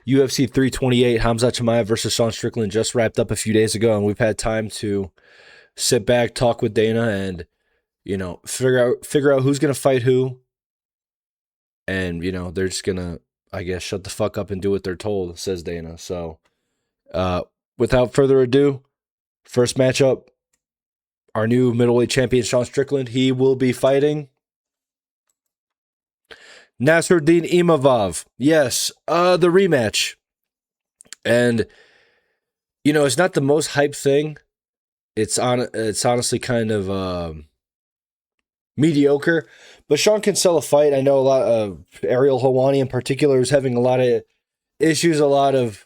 UFC 328, Khamzat Chimaev versus Sean Strickland just wrapped up a few days ago, and we've had time to sit back, talk with Dana, and figure out who's gonna fight who, and they're just gonna, I guess, shut the fuck up and do what they're told, says Dana. So, without further ado, first matchup, our new middleweight champion Sean Strickland. He will be fighting Nasruddin Imavov. Yes, the rematch. And it's not the most hype thing. It's honestly kind of mediocre. But Sean can sell a fight. I know a lot of Ariel Helwani in particular is having a lot of issues, a lot of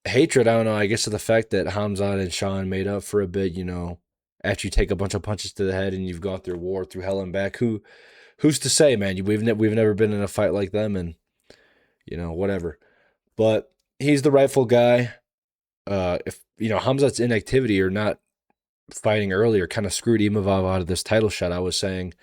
hatred. I don't know. I guess of the fact that Khamzat and Sean made up for a bit. After you take a bunch of punches to the head and you've gone through war, through hell and back. Who's to say, man? We've never been in a fight like them, and whatever. But he's the rightful guy. If Khamzat's inactivity or not fighting earlier kind of screwed Imavov out of this title shot. I was saying,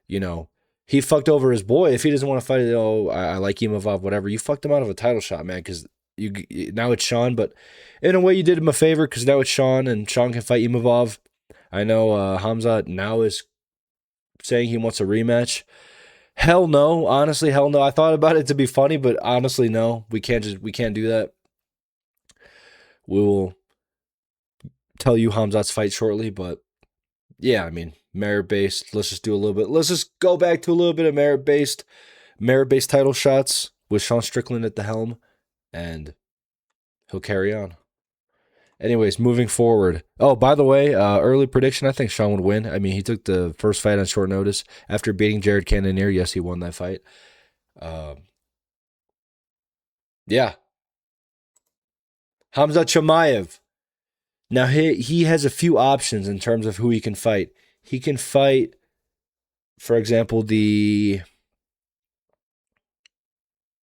he fucked over his boy. If he doesn't want to fight, I like Imavov, whatever. You fucked him out of a title shot, man. Because now it's Sean, but in a way you did him a favor because now it's Sean, and Sean can fight Imavov. I know Khamzat now is saying he wants a rematch. Hell no. Honestly, hell no. I thought about it to be funny, but honestly, no. We can't do that. We will tell you Khamzat's fight shortly, but yeah, I mean, merit-based. Let's just go back to a little bit of merit-based title shots with Sean Strickland at the helm, and he'll carry on. Anyways, moving forward. Oh, by the way, early prediction, I think Sean would win. I mean, he took the first fight on short notice after beating Jared Cannonier. Yes, he won that fight. Yeah. Khamzat Chimaev. Now, he has a few options in terms of who he can fight. He can fight, for example, the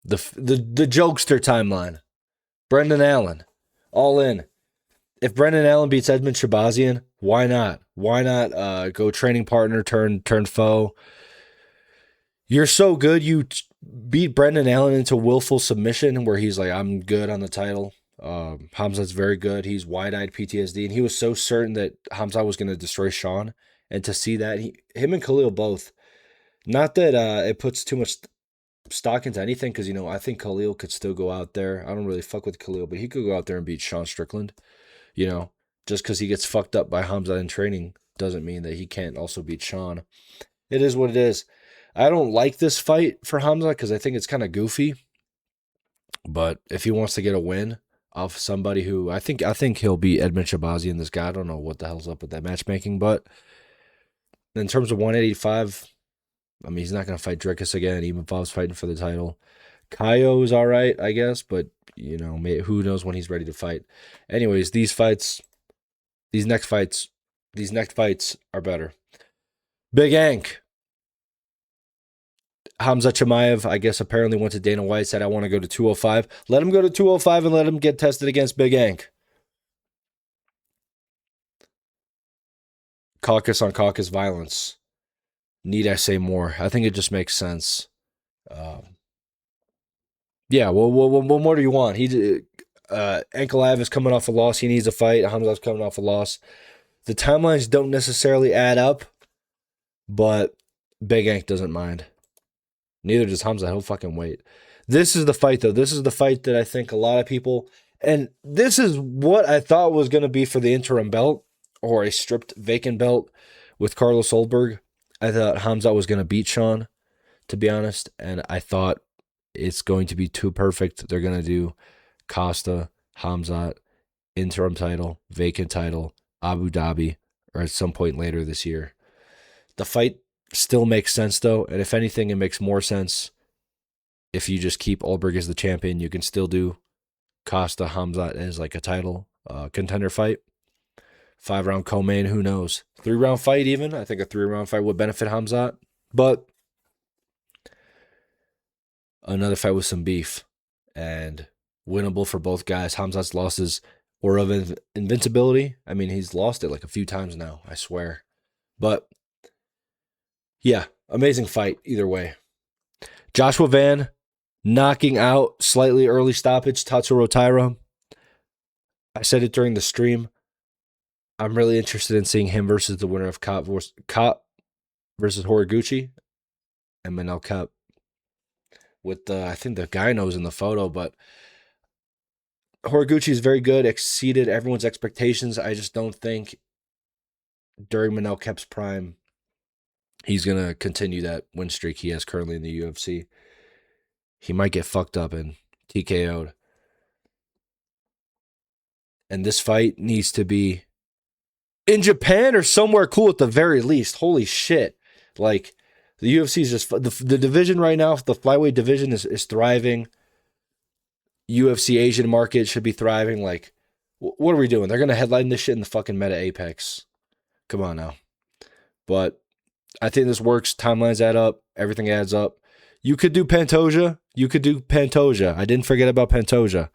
jokester timeline. Brendan Allen. All in. If Brendan Allen beats Edmund Shabazian, why not? Why not go training partner turn foe? You're so good, you beat Brendan Allen into willful submission where he's like, I'm good on the title. Khamzat's very good. He's wide-eyed PTSD, and he was so certain that Khamzat was going to destroy Sean. And to see that, him and Khalil both, not that it puts too much stock into anything, because, I think Khalil could still go out there. I don't really fuck with Khalil, but he could go out there and beat Sean Strickland. Just because he gets fucked up by Khamzat in training doesn't mean that he can't also beat Sean. It is what it is. I don't like this fight for Khamzat because I think it's kind of goofy. But if he wants to get a win off somebody who I think he'll beat Edmund Shabazian, this guy. I don't know what the hell's up with that matchmaking, but in terms of 185, I mean, he's not going to fight Dricus again. Imavov's fighting for the title. Kaio is all right, I guess, but who knows when he's ready to fight. Anyways, these next fights are better. Big Ank. Khamzat Chimaev, I guess, apparently went to Dana White, said, I want to go to 205. Let him go to 205 and let him get tested against Big Ank. Caucus on caucus violence. Need I say more? I think it just makes sense. Yeah, well, what more do you want? Ankalaev is coming off a loss. He needs a fight. Khamzat's coming off a loss. The timelines don't necessarily add up, but Big Ank doesn't mind. Neither does Khamzat. He'll fucking wait. This is the fight, though. This is the fight that I think a lot of people... And this is what I thought was going to be for the interim belt, or a stripped vacant belt with Carlos Oldberg. I thought Khamzat was going to beat Sean, to be honest, and I thought it's going to be too perfect. They're going to do Costa, Khamzat, interim title, vacant title, Abu Dhabi, or at some point later this year. The fight still makes sense, though, and if anything, it makes more sense if you just keep Oldberg as the champion. You can still do Costa, Khamzat as like a title contender fight. 5-round co-main, who knows? 3-round fight even. I think a 3-round fight would benefit Khamzat, but another fight with some beef and winnable for both guys. Khamzat's losses or of invincibility. I mean, he's lost it like a few times now, I swear. But yeah, amazing fight either way. Joshua Van, knocking out slightly early stoppage Tatsuro Taira. I said it during the stream. I'm really interested in seeing him versus the winner of Kopp versus Horiguchi and Manel Kape. With I think the guy knows in the photo, but Horiguchi is very good, exceeded everyone's expectations. I just don't think during Manel Kape's prime he's going to continue that win streak he has currently in the UFC. He might get fucked up and TKO'd. And this fight needs to be in Japan or somewhere cool at the very least. Holy shit. Like, the UFC is just... The division right now, the flyweight division is thriving. UFC Asian market should be thriving. Like, what are we doing? They're going to headline this shit in the fucking Meta Apex. Come on now. But I think this works. Timelines add up. Everything adds up. You could do Pantoja. I didn't forget about Pantoja.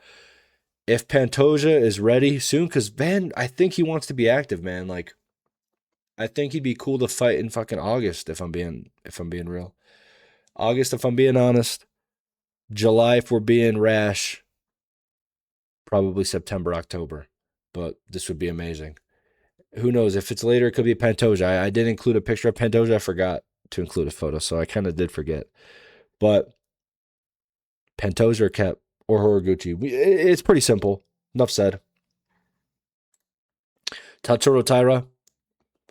If Pantoja is ready soon, because, man, I think he wants to be active, man. Like, I think he'd be cool to fight in fucking August, if I'm being real. August, if I'm being honest. July, if we're being rash. Probably September, October. But this would be amazing. Who knows? If it's later, it could be Pantoja. I did include a picture of Pantoja. I forgot to include a photo, so I kind of did forget. But Pantoja or Kape or Horiguchi. It's pretty simple. Enough said. Tatsuro Taira,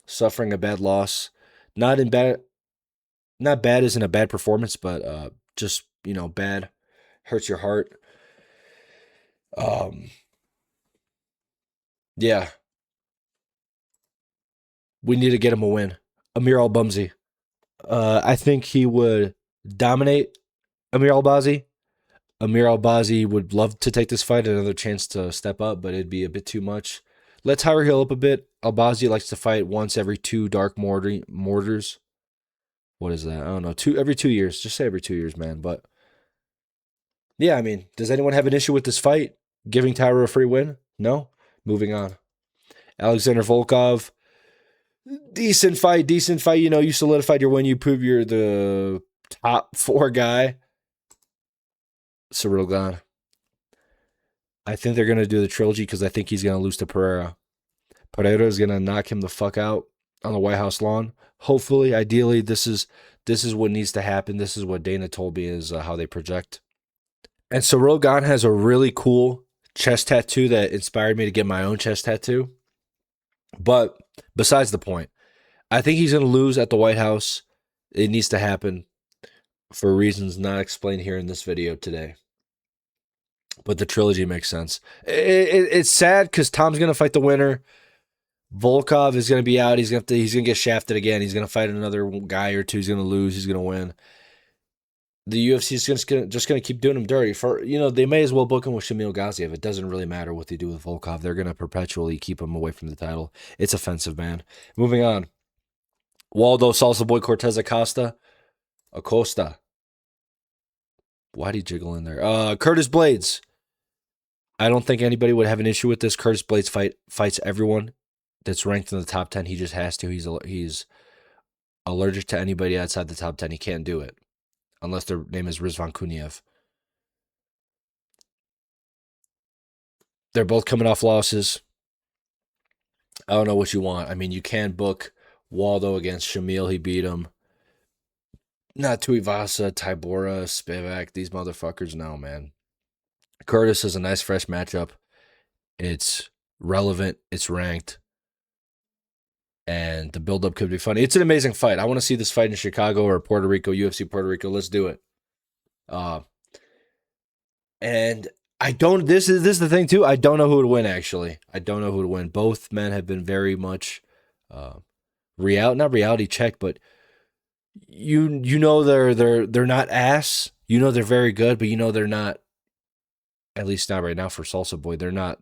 suffering a bad loss. Not bad as in a bad performance, but just, bad. Hurts your heart. Yeah. We need to get him a win. Amir Al-Bumzi. I think he would dominate Amir Al-Bazi. Amir Al-Bazi would love to take this fight, another chance to step up, but it'd be a bit too much. Let Tyra heal up a bit. Al-Bazi likes to fight once every 2 dark mortars. What is that? I don't know. Every 2 years. Just say every 2 years, man. But yeah, I mean, does anyone have an issue with this fight? Giving Tyra a free win? No? Moving on. Alexander Volkov. Decent fight. You solidified your win. You prove you're the top 4 guy. Cyril Gane. I think they're going to do the trilogy because I think he's going to lose to Pereira. Pereira is going to knock him the fuck out on the White House lawn. Hopefully, ideally, this is what needs to happen. This is what Dana told me is how they project. And Cyril Gane has a really cool chest tattoo that inspired me to get my own chest tattoo. But besides the point, I think he's going to lose at the White House. It needs to happen for reasons not explained here in this video today. But the trilogy makes sense. It's sad because Tom's going to fight the winner. Volkov is going to be out. He's going to get shafted again. He's going to fight another guy or two. He's going to lose. He's going to win. The UFC is just going to keep doing him dirty. They may as well book him with Shamil Gaziev. It doesn't really matter what they do with Volkov. They're going to perpetually keep him away from the title. It's offensive, man. Moving on. Waldo Salsa Boy Cortez Acosta. Why'd he jiggle in there? Curtis Blades. I don't think anybody would have an issue with this. Curtis Blades fights everyone that's ranked in the top 10. He just has to. He's allergic to anybody outside the top 10. He can't do it unless their name is Rizvan Kuniev. They're both coming off losses. I don't know what you want. I mean, you can book Waldo against Shamil. He beat him. Not Tuivasa, Tybura, Spivak, these motherfuckers. No, man. Curtis is a nice, fresh matchup. It's relevant. It's ranked. And the build-up could be funny. It's an amazing fight. I want to see this fight in Chicago or Puerto Rico, UFC Puerto Rico. Let's do it. And I don't... This is the thing, too. I don't know who would win, actually. I don't know who would win. Both men have been very much... not reality check, but... You know they're not ass. You know they're very good, but you know they're not, at least not right now for Salsa Boy, they're not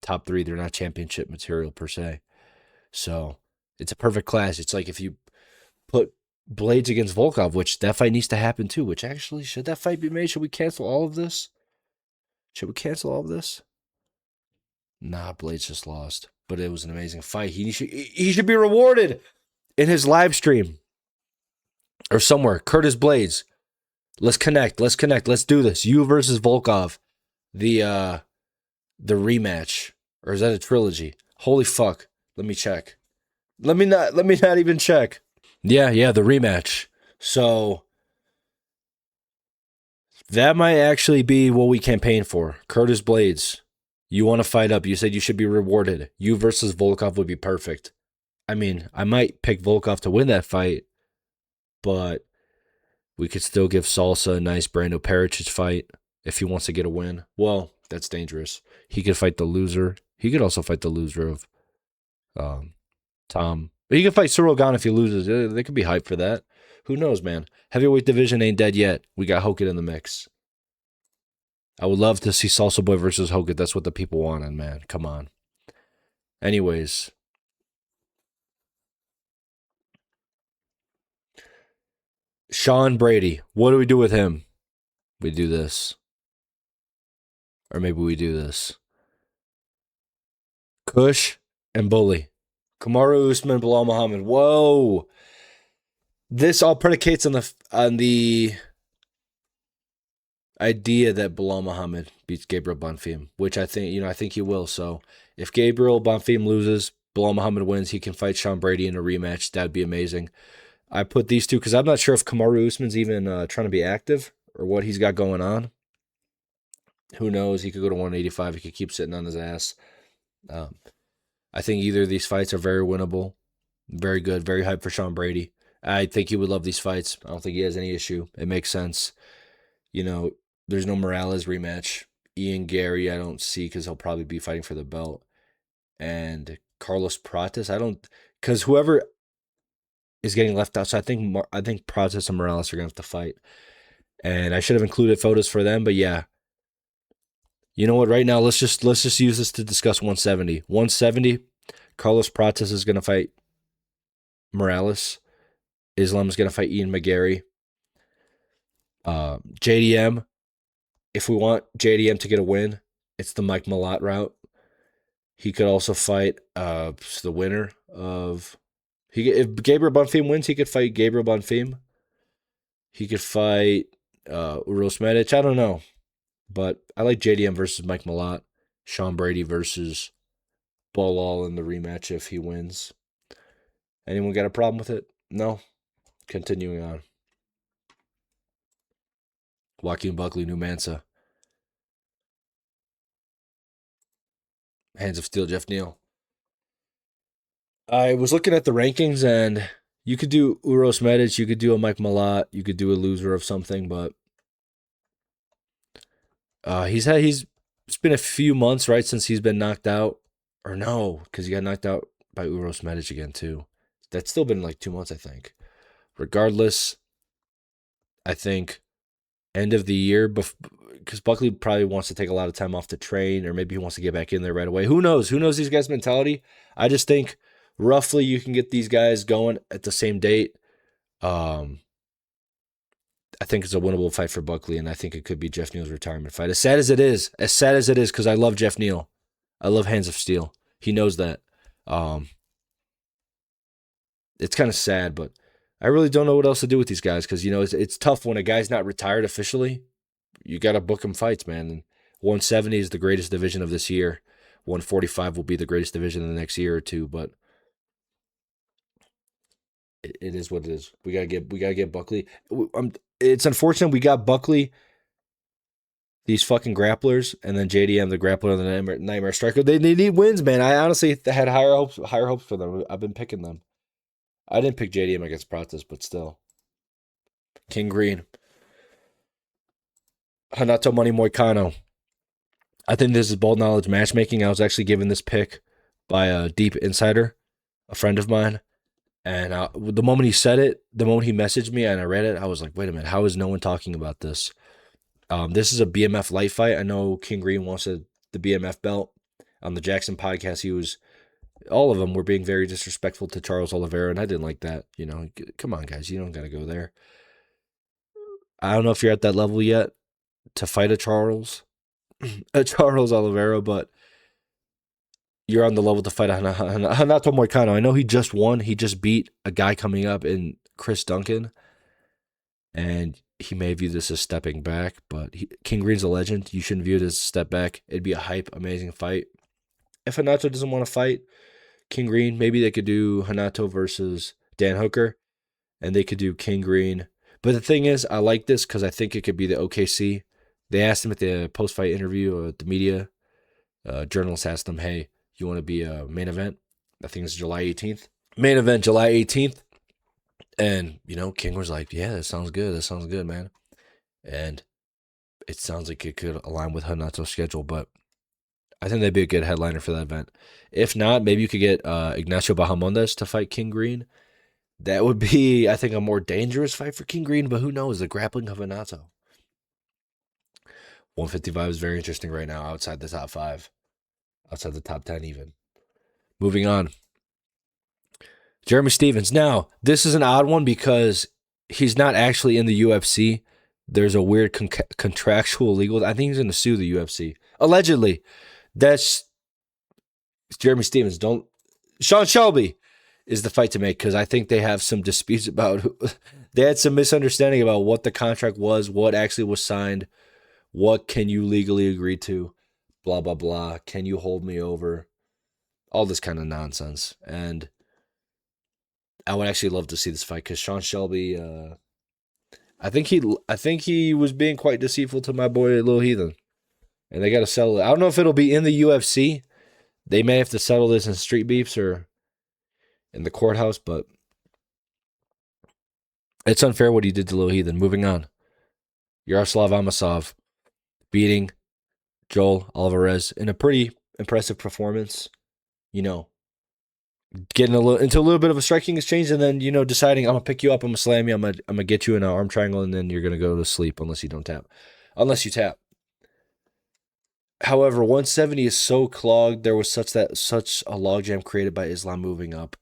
top 3. They're not championship material per se. So it's a perfect clash. It's like if you put Blades against Volkov, which that fight needs to happen too, which actually, should that fight be made? Should we cancel all of this? Nah, Blades just lost, but it was an amazing fight. He should be rewarded in his live stream. Or somewhere. Curtis Blades. Let's connect. Let's connect. Let's do this. You versus Volkov. The the rematch. Or is that a trilogy? Holy fuck. Let me check. Let me not even check. Yeah, the rematch. So that might actually be what we campaign for. Curtis Blades. You want to fight up. You said you should be rewarded. You versus Volkov would be perfect. I mean, I might pick Volkov to win that fight, but we could still give Salsa a nice Brando Pericic fight if he wants to get a win. Well, that's dangerous. He could fight the loser. He could also fight the loser of um, Tom. But he could fight Cyril Gane if he loses. They could be hyped for that. Who knows, man? Heavyweight division ain't dead yet. We got Hogan in the mix. I would love to see Salsa Boy versus Hogan. That's what the people wanted, man. Come on. Anyways. Sean Brady. What do we do with him? We do this. Or maybe we do this. Kush and Bully. Kamaru Usman, Bilal Muhammad. Whoa. This all predicates on the idea that Bilal Muhammad beats Gabriel Bonfim, which I think he will. So if Gabriel Bonfim loses, Bilal Muhammad wins, he can fight Sean Brady in a rematch. That'd be amazing. I put these two because I'm not sure if Kamaru Usman's even trying to be active or what he's got going on. Who knows? He could go to 185. He could keep sitting on his ass. I think either of these fights are very winnable. Very good. Very hyped for Sean Brady. I think he would love these fights. I don't think he has any issue. It makes sense. There's no Morales rematch. Ian Gary, I don't see because he'll probably be fighting for the belt. And Carlos Prates, because whoever is getting left out. So I think Prates and Morales are gonna have to fight. And I should have included photos for them, but yeah. You know what? Right now, let's just use this to discuss 170. 170, Carlos Prates is gonna fight Morales. Islam is gonna fight Ian McGarry. JDM. If we want JDM to get a win, it's the Mike Malott route. He could also fight the winner of. If Gabriel Bonfim wins, he could fight Gabriel Bonfim. He could fight Uros Medic. I don't know. But I like JDM versus Mike Malott. Sean Brady versus Bilal in the rematch if he wins. Anyone got a problem with it? No? Continuing on. Joaquin Buckley, New Mansa. Hands of Steel, Jeff Neal. I was looking at the rankings, and you could do Uros Medic, you could do a Mike Malott, you could do a loser of something, but it's been a few months, right, since he's been knocked out. Or no, because he got knocked out by Uros Medic again, too. That's still been like 2 months, I think. Regardless, I think end of the year, because Buckley probably wants to take a lot of time off to train, or maybe he wants to get back in there right away. Who knows? Who knows these guys' mentality? I just think roughly you can get these guys going at the same date. I think it's a winnable fight for Buckley, and I think it could be Jeff Neal's retirement fight. As sad as it is, because I love Jeff Neal. I love Hands of Steel. He knows that. It's kind of sad, but I really don't know what else to do with these guys because, it's tough when a guy's not retired officially. You got to book him fights, man. And 170 is the greatest division of this year. 145 will be the greatest division in the next year or two, but it is what it is. We gotta get Buckley. It's unfortunate we got Buckley, these fucking grapplers, and then JDM, the grappler, and the Nightmare Striker. They need wins, man. I honestly had higher hopes for them. I've been picking them. I didn't pick JDM against Prates, but still. King Green. Hanato Money Moicano. I think this is Bold Knowledge Matchmaking. I was actually given this pick by a deep insider, a friend of mine. And the moment he said it, the moment he messaged me and I read it, I was like, wait a minute, how is no one talking about this? This is a BMF light fight. I know King Green wants the BMF belt. On the Jackson podcast, all of them were being very disrespectful to Charles Oliveira, and I didn't like that. Come on, guys, you don't got to go there. I don't know if you're at that level yet to fight a Charles Oliveira, but you're on the level to fight Hanato Moicano. I know he just won. He just beat a guy coming up in Chris Duncan. And he may view this as stepping back, but King Green's a legend. You shouldn't view it as a step back. It'd be a hype, amazing fight. If Hanato doesn't want to fight King Green, maybe they could do Hanato versus Dan Hooker, and they could do King Green. But the thing is, I like this because I think it could be the OKC. They asked him at the post-fight interview at the media. Journalists asked him, hey, you want to be a main event? I think it's July 18th. Main event, July 18th. And, King was like, yeah, that sounds good. That sounds good, man. And it sounds like it could align with Hanato's schedule, but I think they'd be a good headliner for that event. If not, maybe you could get Ignacio Bahamondes to fight King Green. That would be, I think, a more dangerous fight for King Green, but who knows? The grappling of Hanato. 155 is very interesting right now outside the top 5. Outside the top 10 even. Moving on. Jeremy Stephens. Now, this is an odd one because he's not actually in the UFC. There's a weird contractual legal. I think he's going to sue the UFC. Allegedly. That's Jeremy Stephens. Sean Shelby is the fight to make because I think they have some disputes about. They had some misunderstanding about what the contract was, what actually was signed, what can you legally agree to, blah, blah, blah. Can you hold me over? All this kind of nonsense. And I would actually love to see this fight because Sean Shelby, I think he was being quite deceitful to my boy Lil Heathen, and they got to settle it. I don't know if it'll be in the UFC. They may have to settle this in street beefs or in the courthouse, but it's unfair what he did to Lil Heathen. Moving on, Yaroslav Amosov beating Joel Alvarez in a pretty impressive performance. Getting into a little bit of a striking exchange, and then deciding I'm gonna pick you up, I'm gonna slam you, I'm gonna get you in an arm triangle, and then you're gonna go to sleep unless you tap. However, 170 is so clogged. There was such a logjam created by Islam moving up.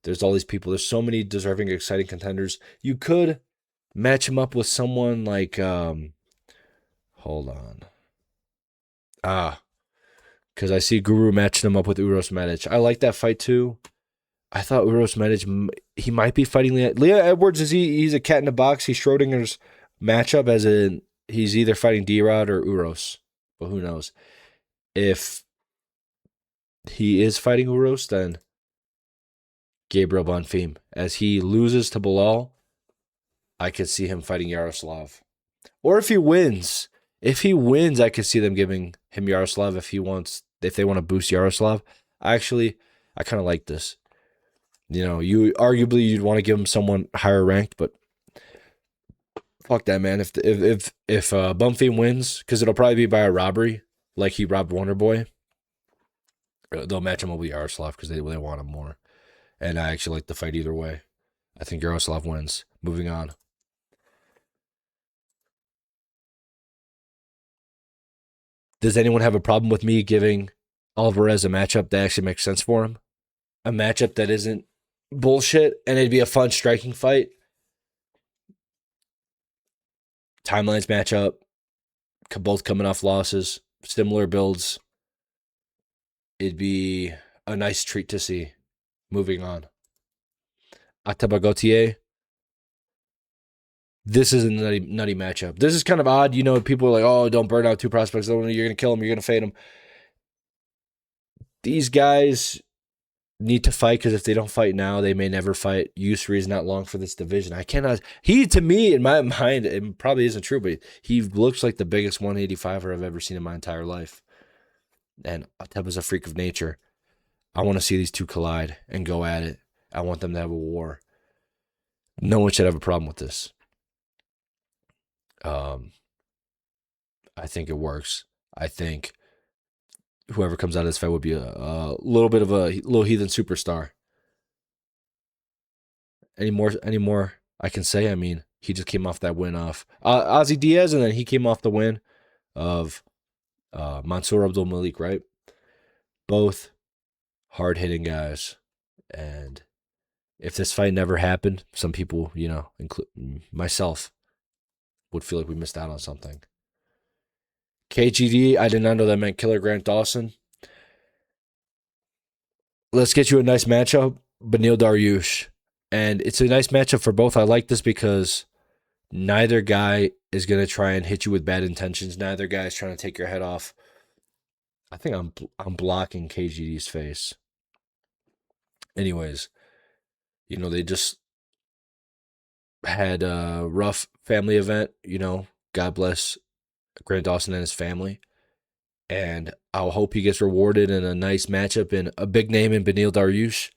There's all these people. There's so many deserving, exciting contenders. You could match him up with someone like hold on. Because I see Guru matching him up with Uros Medic. I like that fight too. I thought Uros Medic, he might be fighting Leah Edwards. He's a cat in a box. He's Schrodinger's matchup, as in he's either fighting D-Rod or Uros. But who knows? If he is fighting Uros, then Gabriel Bonfim. As he loses to Bilal, I could see him fighting Yaroslav. Or if he wins, I could see them giving him Yaroslav if they want to boost Yaroslav. I kind of like this. You'd want to give him someone higher ranked, but fuck that, man. If Bonfim wins, because it'll probably be by a robbery, like he robbed Wonder Boy, they'll match him up with Yaroslav because they want him more. And I actually like the fight either way. I think Yaroslav wins. Moving on. Does anyone have a problem with me giving Alvarez a matchup that actually makes sense for him? A matchup that isn't bullshit, and it'd be a fun striking fight. Timelines matchup. Both coming off losses. Similar builds. It'd be a nice treat to see. Moving on. Attaba Gauthier. This is a nutty matchup. This is kind of odd. People are like, oh, don't burn out 2 prospects. You're going to kill them. You're going to fade them. These guys need to fight because if they don't fight now, they may never fight. Yusri is not long for this division. To me, in my mind, it probably isn't true, but he looks like the biggest 185er I've ever seen in my entire life. And Ateba's a freak of nature. I want to see these two collide and go at it. I want them to have a war. No one should have a problem with this. I think it works. I think whoever comes out of this fight would be a little bit of a little heathen superstar. Any more I can say? I mean, he just came off that win off Ozzy Diaz, and then he came off the win of Mansour Abdul Malik, right? Both hard-hitting guys. And if this fight never happened, some people, including myself, would feel like we missed out on something. KGD, I did not know that meant Killer Grant Dawson. Let's get you a nice matchup, Beneil Dariush. And it's a nice matchup for both. I like this because Neither guy is going to try and hit you with bad intentions. Neither guy is trying to take your head off. I think I'm blocking KGD's face. Anyways, they just had a rough family event. God bless Grant Dawson and his family. And I'll hope he gets rewarded in a nice matchup in a big name in Beneil Dariush.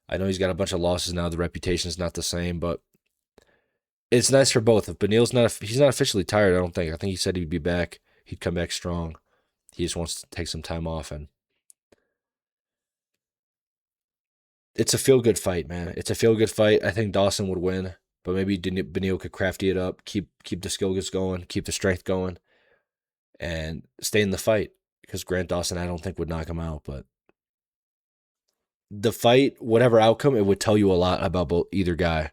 I know he's got a bunch of losses now. The reputation is not the same, but it's nice for both. If he's not officially tired, I don't think. I think he said he'd be back. He'd come back strong. He just wants to take some time off, and it's a feel good fight, man. It's a feel good fight. I think Dawson would win, but maybe Beneil could crafty it up, keep the skills going, keep the strength going, and stay in the fight. Because Grant Dawson, I don't think would knock him out, but the fight, whatever outcome, it would tell you a lot about either guy,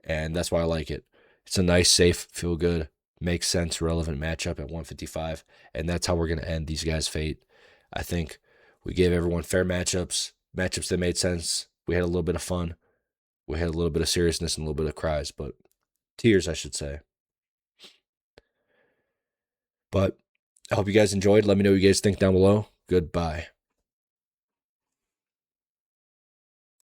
and that's why I like it. It's a nice, safe, feel good, makes sense, relevant matchup at 155, and that's how we're gonna end these guys' fate. I think we gave everyone fair matchups that made sense. We had a little bit of fun. We had a little bit of seriousness and a little bit of cries, but tears, I should say. But I hope you guys enjoyed. Let me know what you guys think down below. Goodbye.